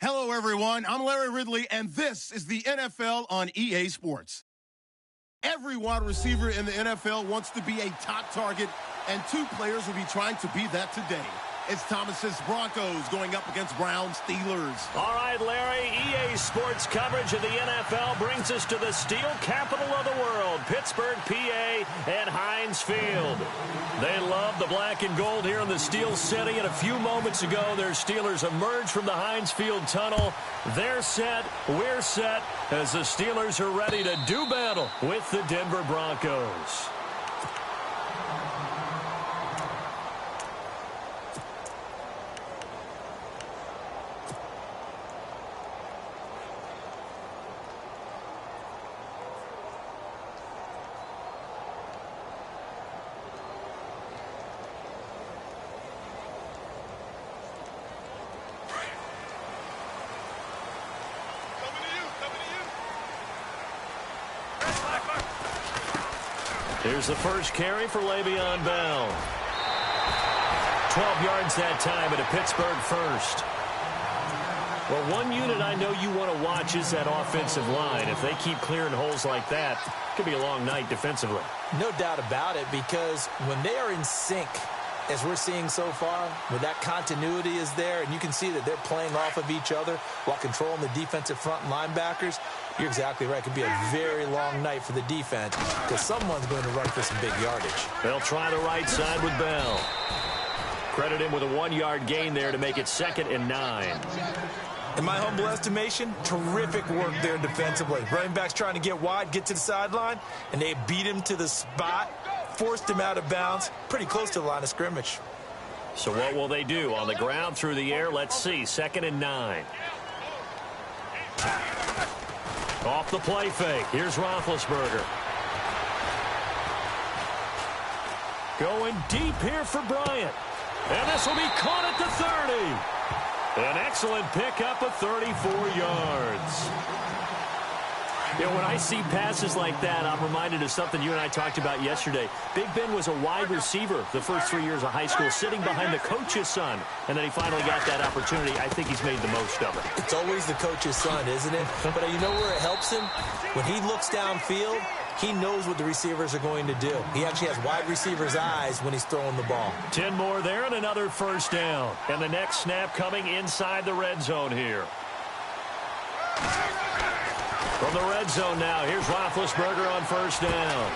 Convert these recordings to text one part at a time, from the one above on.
Hello, everyone. I'm Larry Ridley, and this is the NFL on EA Sports. Every wide receiver in the NFL wants to be a top target, and two players will be trying to be that today. It's Thomas's Broncos going up against Browns Steelers. All right, Larry, EA Sports coverage of the NFL brings us to the steel capital of the world, Pittsburgh, PA, and Heinz Field. They love the black and gold here in the Steel City, and a few moments ago, their Steelers emerged from the Heinz Field tunnel. They're set, we're set, as the Steelers are ready to do battle with the Denver Broncos. Here's the first carry for Le'Veon Bell. 12 yards that time at a Pittsburgh first. Well, one unit I know you want to watch is that offensive line. If they keep clearing holes like that, it could be a long night defensively. No doubt about it, because when they are in sync, as we're seeing so far, when that continuity is there, and you can see that they're playing off of each other while controlling the defensive front linebackers, you're exactly right. It could be a very long night for the defense because someone's going to run for some big yardage. They'll try the right side with Bell. Credit him with a 1-yard gain there to make it 2nd and 9. In my humble estimation, terrific work there defensively. Running backs trying to get wide, get to the sideline, and they beat him to the spot, forced him out of bounds, pretty close to the line of scrimmage. So what will they do? On the ground, through the air, let's see. 2nd and 9. Off the play fake. Here's Roethlisberger. Going deep here for Bryant. And this will be caught at the 30. An excellent pickup of 34 yards. You know, when I see passes like that, I'm reminded of something you and I talked about yesterday. Big Ben was a wide receiver the first 3 years of high school, sitting behind the coach's son, and then he finally got that opportunity. I think he's made the most of it. It's always the coach's son, isn't it? But you know where it helps him? When he looks downfield, he knows what the receivers are going to do. He actually has wide receivers' eyes when he's throwing the ball. 10 more there and another first down. And the next snap coming inside the red zone here. From the red zone now, here's Roethlisberger on first down.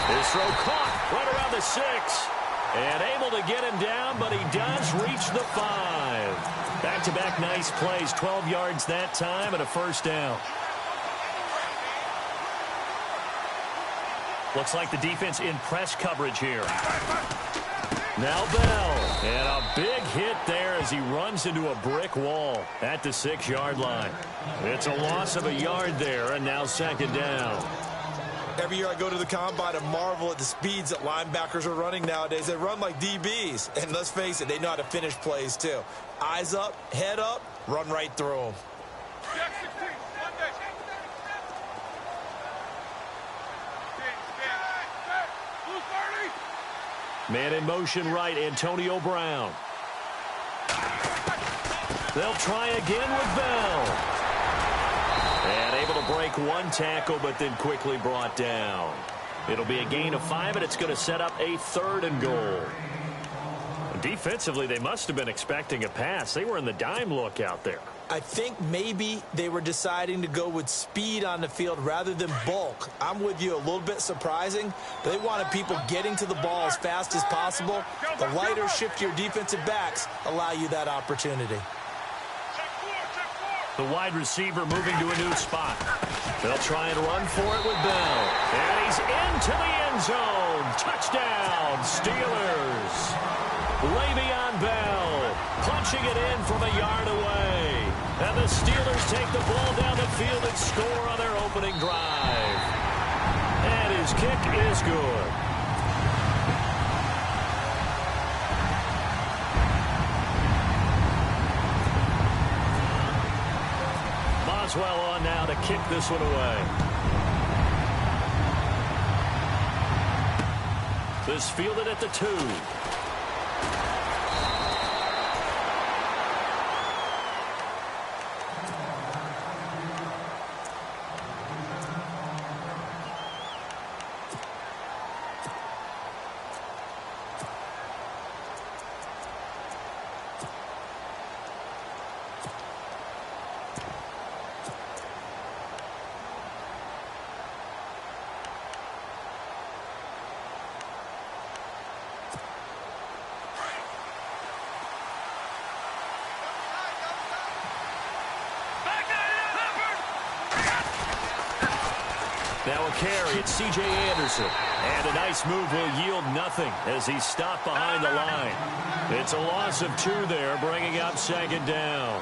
His throw caught right around the 6. And able to get him down, but he does reach the 5. Back-to-back nice plays, 12 yards that time and a first down. Looks like the defense in press coverage here. Now Bell, and a big hit there as he runs into a brick wall at the 6-yard line. It's a loss of a yard there, and now 2nd down. Every year I go to the combine and marvel at the speeds that linebackers are running nowadays. They run like DBs, and let's face it, they know how to finish plays too. Eyes up, head up, run right through them. Man in motion right, Antonio Brown. They'll try again with Bell. And able to break one tackle, but then quickly brought down. It'll be a gain of 5, and it's going to set up a 3rd and goal. Defensively, they must have been expecting a pass. They were in the dime look out there. I think maybe they were deciding to go with speed on the field rather than bulk. I'm with you, a little bit surprising. They wanted people getting to the ball as fast as possible. The lighter, shiftier defensive backs allow you that opportunity. The wide receiver moving to a new spot. They'll try and run for it with Bell. And he's into the end zone. Touchdown, Steelers. Le'Veon Bell punching it in from a yard away. And the Steelers take the ball down the field and score on their opening drive. And his kick is good. Boswell on now to kick this one away. This fielded at the 2. Now a carry. It's C.J. Anderson. And a nice move will yield nothing as he's stopped behind the line. It's a loss of 2 there, bringing up second down.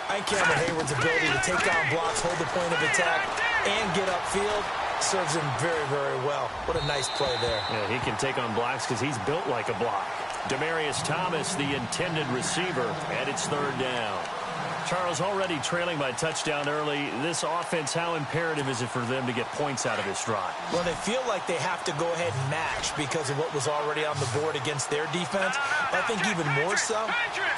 I think Cameron Hayward's ability to take on blocks, hold the point of attack, and get upfield serves him very, very well. What a nice play there. Yeah, he can take on blocks because he's built like a block. Demaryius Thomas, the intended receiver, and it's third down. Charles, already trailing by touchdown early. This offense, how imperative is it for them to get points out of this drive? Well, they feel like they have to go ahead and match because of what was already on the board against their defense. But I think even more so,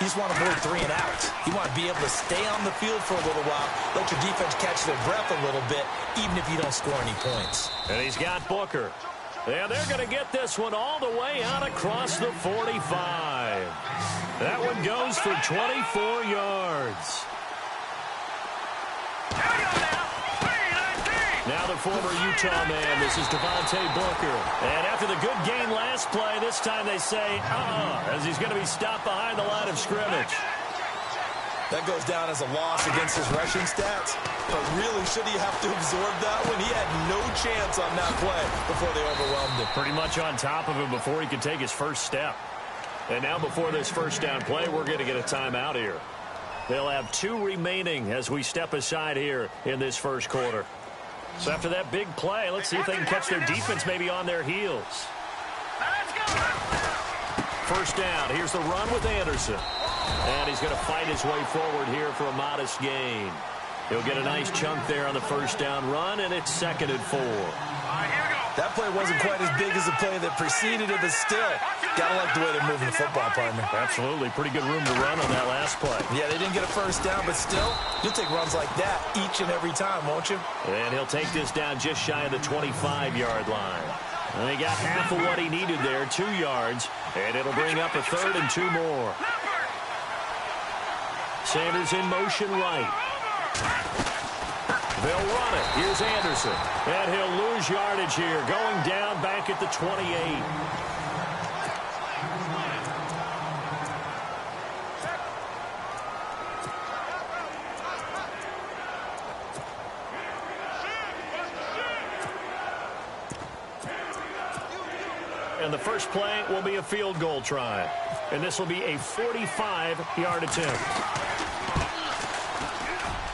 you just want to avoid 3 and outs. You want to be able to stay on the field for a little while, let your defense catch their breath a little bit, even if you don't score any points. And he's got Booker. And they're going to get this one all the way out across the 45. That one goes for 24 yards. Now the former Utah man, this is Devontae Booker. And after the good gain last play, this time they say, as he's going to be stopped behind the line of scrimmage. That goes down as a loss against his rushing stats. But really, should he have to absorb that one? He had no chance on that play before they overwhelmed him. Pretty much on top of him before he could take his first step. And now before this first down play, we're going to get a timeout here. They'll have 2 remaining as we step aside here in this first quarter. So after that big play, let's see if they can catch their defense maybe on their heels. First down. Here's the run with Anderson. And he's going to fight his way forward here for a modest gain. He'll get a nice chunk there on the first down run, and it's 2nd and 4. That play wasn't quite as big as the play that preceded it, but still, gotta like the way they're moving the football, partner. Absolutely. Pretty good room to run on that last play. Yeah, they didn't get a first down, but still, you'll take runs like that each and every time, won't you? And he'll take this down just shy of the 25-yard line. And he got half of what he needed there, 2 yards, and it'll bring up a 3rd and 2 more. Sanders in motion right. They'll run it. Here's Anderson. And he'll lose yardage here, going down back at the 28. And the first play will be a field goal try. And this will be a 45-yard attempt.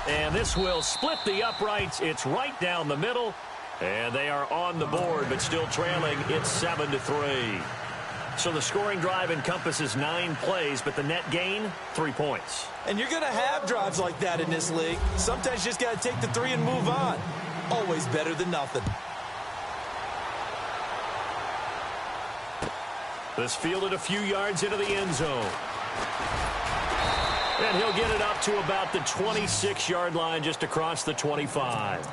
And this will split the uprights. It's right down the middle. And they are on the board, but still trailing. It's 7-3. So the scoring drive encompasses 9 plays, but the net gain, 3 points. And you're going to have drives like that in this league. Sometimes you just got to take the 3 and move on. Always better than nothing. This fielded a few yards into the end zone. And he'll get it up to about the 26-yard line, just across the 25.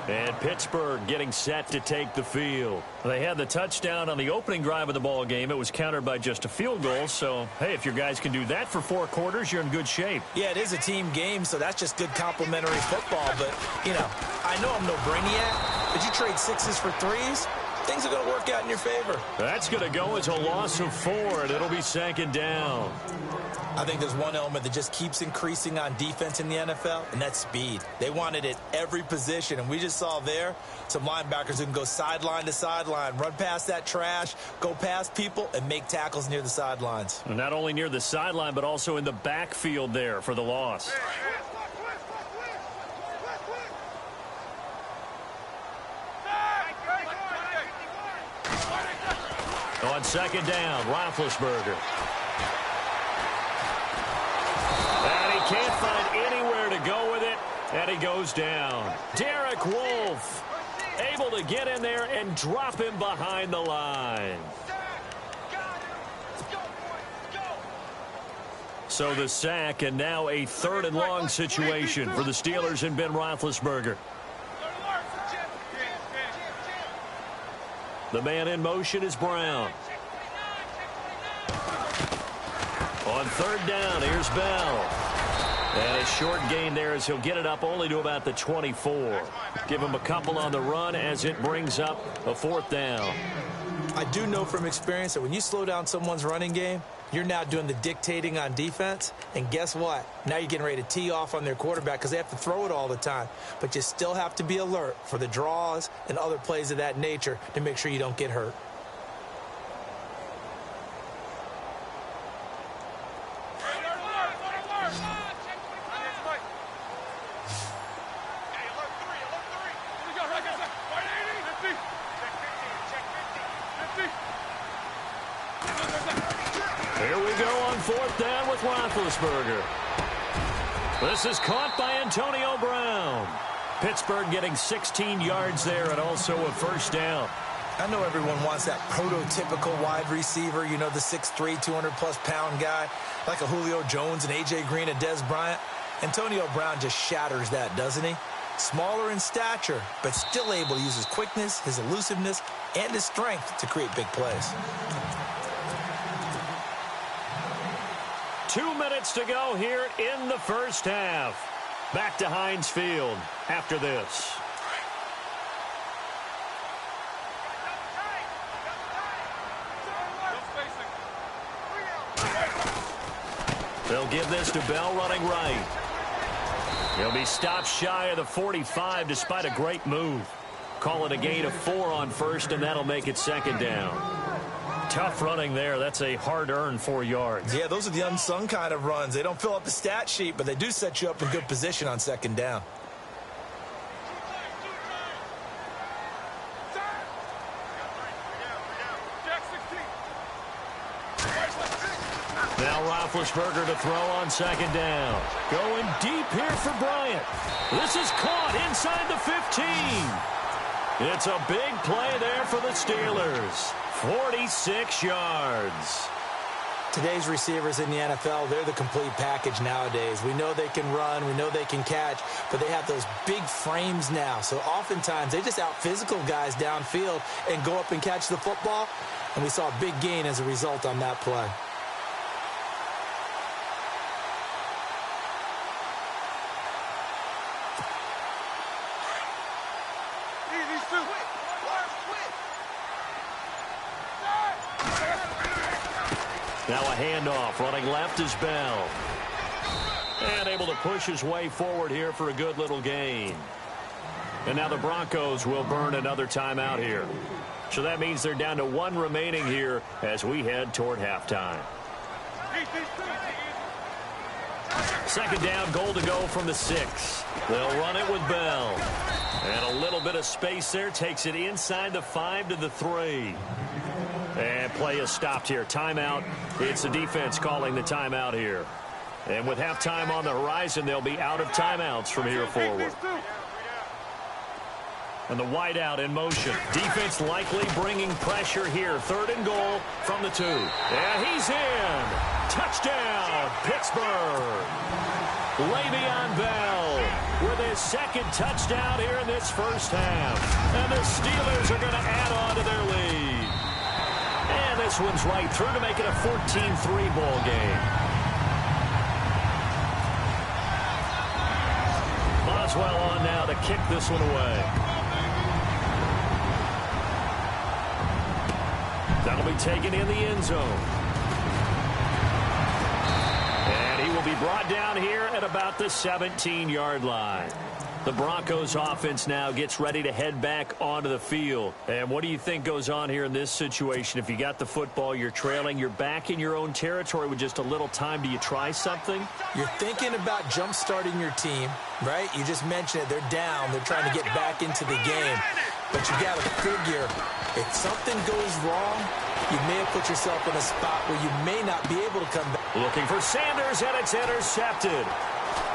And Pittsburgh getting set to take the field. They had the touchdown on the opening drive of the ball game. It was countered by just a field goal. So, hey, if your guys can do that for 4 quarters, you're in good shape. Yeah, it is a team game, so that's just good complimentary football. But, you know, I know I'm no brainiac, but you trade 6s for 3s, things are going to work out in your favor. That's going to go as a loss of 4, and it'll be 2nd down. I think there's one element that just keeps increasing on defense in the NFL, and that's speed. They want it at every position, and we just saw there some linebackers who can go sideline to sideline, run past that trash, go past people, and make tackles near the sidelines. And not only near the sideline, but also in the backfield there for the loss. On 2nd down, Roethlisberger. And he can't find anywhere to go with it, and he goes down. Derek Wolfe able to get in there and drop him behind the line. So the sack, and now a 3rd and long situation for the Steelers and Ben Roethlisberger. The man in motion is Brown. On 3rd down, here's Bell. And a short gain there as he'll get it up only to about the 24. Give him a couple on the run as it brings up a 4th down. I do know from experience that when you slow down someone's running game, You're now doing the dictating on defense, and guess what? Now you're getting ready to tee off on their quarterback because they have to throw it all the time. But you still have to be alert for the draws and other plays of that nature to make sure you don't get hurt. Here we go on fourth down with Roethlisberger. This is caught by Antonio Brown. Pittsburgh getting 16 yards there and also a first down. I know everyone wants that prototypical wide receiver, you know, the 6'3", 200-plus pound guy, like a Julio Jones and A.J. Green and Des Bryant. Antonio Brown just shatters that, doesn't he? Smaller in stature, but still able to use his quickness, his elusiveness, and his strength to create big plays. 2 minutes to go here in the first half. Back to Heinz Field after this. They'll give this to Bell running right. He'll be stopped shy of the 45 despite a great move. Call it a gain of 4 on first, and that'll make it second down. Tough running there. That's a hard-earned 4 yards. Yeah, those are the unsung kind of runs. They don't fill up the stat sheet, but they do set you up in good position on second down. Now Roethlisberger to throw on second down. Going deep here for Bryant. This is caught inside the 15. It's a big play there for the Steelers. 46 yards. Today's receivers in the NFL, they're the complete package nowadays. We know they can run, we know they can catch, but they have those big frames now. So oftentimes they just out-physical guys downfield and go up and catch the football. And we saw a big gain as a result on that play. Now a handoff. Running left is Bell. And able to push his way forward here for a good little gain. And now the Broncos will burn another timeout here. So that means they're down to 1 remaining here as we head toward halftime. Second down, goal to go from the 6. They'll run it with Bell. And a little bit of space there takes it inside the 5 to the 3. And play is stopped here. Timeout. It's the defense calling the timeout here. And with halftime on the horizon, they'll be out of timeouts from here forward. And the wideout in motion. Defense likely bringing pressure here. 3rd and goal from the 2. And he's in. Touchdown, Pittsburgh. Le'Veon Bell with his 2nd touchdown here in this first half. And the Steelers are going to add on to their lead. And this one's right through to make it a 14-3 ball game. Boswell on now to kick this one away. That'll be taken in the end zone. And he will be brought down here at about the 17-yard line. The Broncos offense now gets ready to head back onto the field. And what do you think goes on here in this situation? If you got the football, you're trailing, you're back in your own territory with just a little time. Do you try something? You're thinking about jump-starting your team, right? You just mentioned it. They're down. They're trying to get back into the game. But you got to figure, if something goes wrong, you may have put yourself in a spot where you may not be able to come back. Looking for Sanders, and it's intercepted.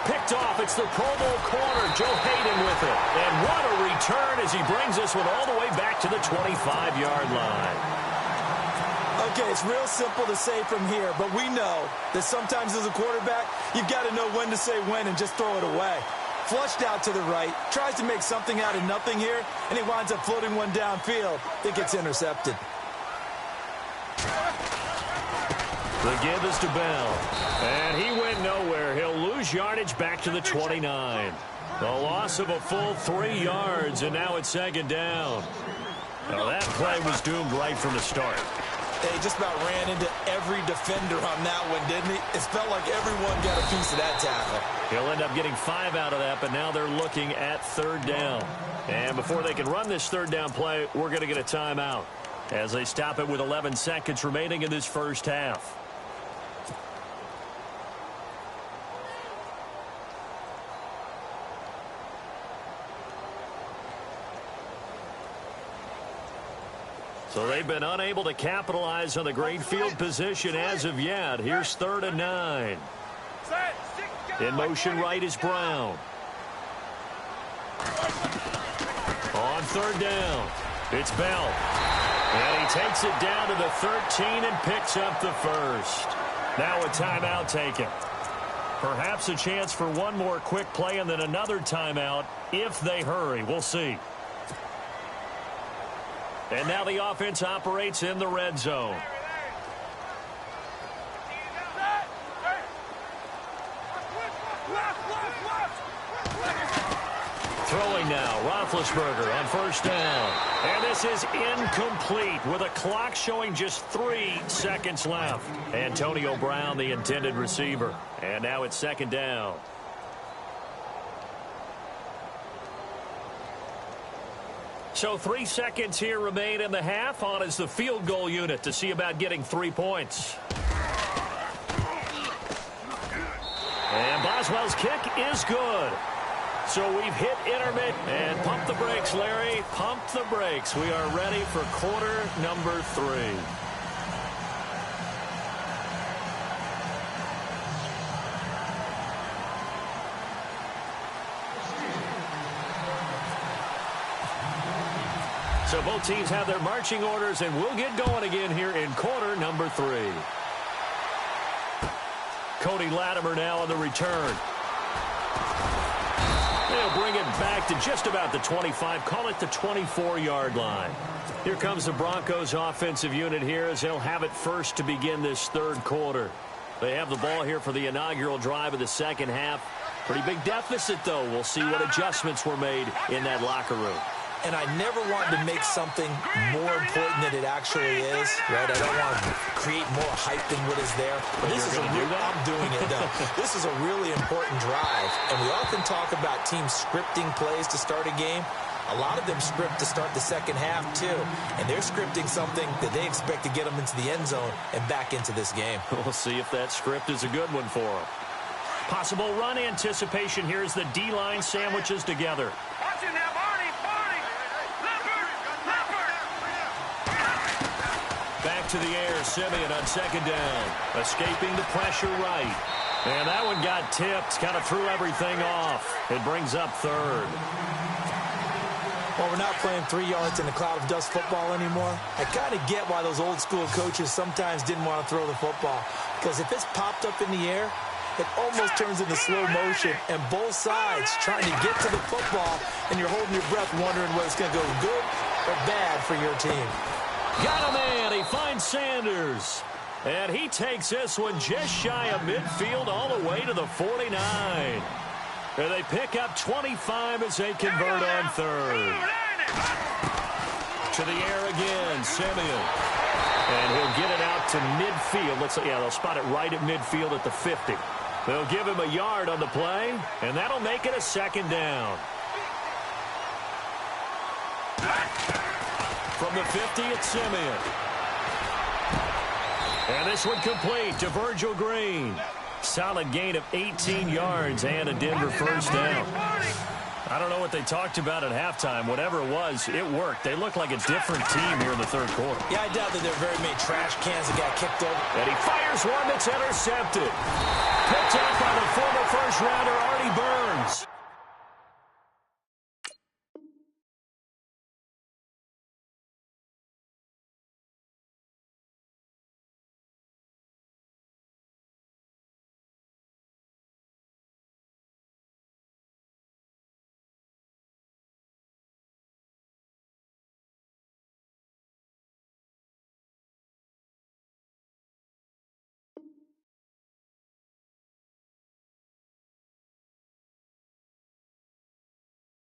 Picked off. It's the Pro Bowl corner. Joe Hayden with it. And what a return as he brings this one all the way back to the 25-yard line. Okay, it's real simple to say from here, but we know that sometimes as a quarterback, you've got to know when to say when and just throw it away. Flushed out to the right, tries to make something out of nothing here, and he winds up floating one downfield that gets intercepted. The give is to Bell. And he went nowhere. He'll lose yardage back to the 29. The loss of a full 3 yards, and now it's second down. Now that play was doomed right from the start. He just about ran into every defender on that one, didn't he? It felt like everyone got a piece of that tackle. He'll end up getting 5 out of that, but now they're looking at third down. And before they can run this third down play, we're going to get a timeout as they stop it with 11 seconds remaining in this first half. So they've been unable to capitalize on the great field position as of yet. Here's 3rd and 9. In motion right is Brown. On 3rd down, it's Bell. And he takes it down to the 13 and picks up the first. Now a timeout taken. Perhaps a chance for one more quick play and then another timeout if they hurry. We'll see. And now the offense operates in the red zone. Throwing now, Roethlisberger on 1st down. And this is incomplete with a clock showing just 3 seconds left. Antonio Brown, the intended receiver. And now it's 2nd down. So 3 seconds here remain in the half. On is the field goal unit to see about getting 3 points. And Boswell's kick is good. So we've hit intermittent. And pump the brakes, Larry. Pump the brakes. We are ready for quarter number 3. So both teams have their marching orders, and we'll get going again here in quarter number 3. Cody Latimer now on the return. They'll bring it back to just about the 25, call it the 24-yard line. Here comes the Broncos offensive unit here as they'll have it first to begin this 3rd quarter. They have the ball here for the inaugural drive of the 2nd half. Pretty big deficit, though. We'll see what adjustments were made in that locker room. And I never wanted to make something more important than it actually is, right? I don't want to create more hype than what is there. But this is I'm doing it, though. This is a really important drive. And we often talk about teams scripting plays to start a game. A lot of them script to start the 2nd half, too. And they're scripting something that they expect to get them into the end zone and back into this game. We'll see if that script is a good one for them. Possible run anticipation here as the D-line sandwiches together. Back to the air, Simeon on 2nd down. Escaping the pressure right. And that one got tipped, kind of threw everything off. It brings up 3rd. Well, we're not playing 3 yards in a cloud of dust football anymore. I kind of get why those old school coaches sometimes didn't want to throw the football. Because if it's popped up in the air, it almost turns into slow motion. And both sides trying to get to the football, and you're holding your breath wondering whether it's going to go good or bad for your team. Got a man. He finds Sanders. And he takes this one just shy of midfield all the way to the 49. And they pick up 25 as they convert on 3rd. To the air again, Simeon. And he'll get it out to midfield. They'll spot it right at midfield at the 50. They'll give him a yard on the play, and that'll make it a 2nd down. From the 50, it's Simeon. And this one complete to Virgil Green. Solid gain of 18 yards and a Denver 1st down. I don't know what they talked about at halftime. Whatever it was, it worked. They look like a different team here in the 3rd quarter. Yeah, I doubt that there are very many trash cans that got kicked over. And he fires one that's intercepted. Picked up by the former 1st-rounder, Artie Burns.